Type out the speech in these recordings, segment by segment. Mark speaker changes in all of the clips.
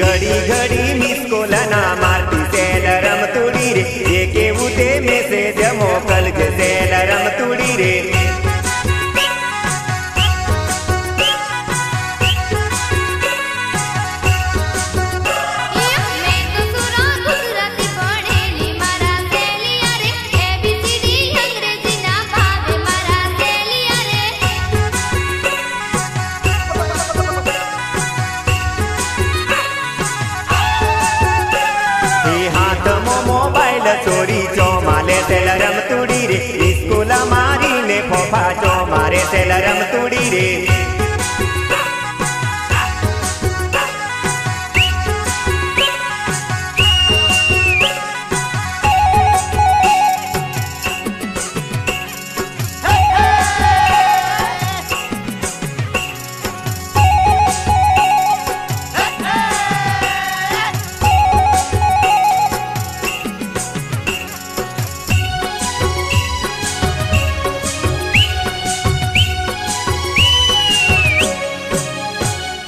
Speaker 1: घड़ी घड़ी मिस कोल ना मारती सेल रमतुड़ी रे ये केवू ते मैसेज मोकल जे सेल रमतुड़ी रे मोबाइल चोरी चो माले सेल रमतुड़ी रे स्कूल मारी ने फोफा चो मारे सेल रमतुड़ी रे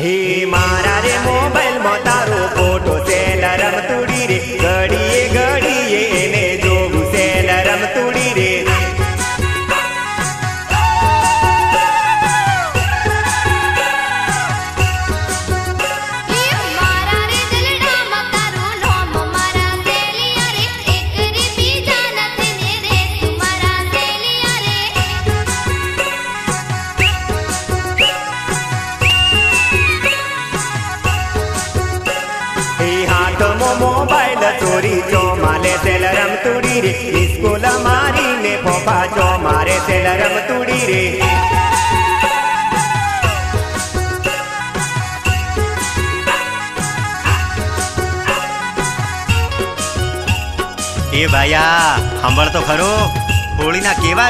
Speaker 1: हे मारा रे मोबाइल में तारो फोटो सेल रमतुड़ी रे घड़िए घड़िए ने जोगू सेल रमतुड़ी रे मोबाइल चोरी चो माले सेल रमतुड़ी रे स्कूल मारी ने फोफा चो मारे सेल रमतुड़ी रे
Speaker 2: ए भाया सांभळ तो खरो होळीना केवा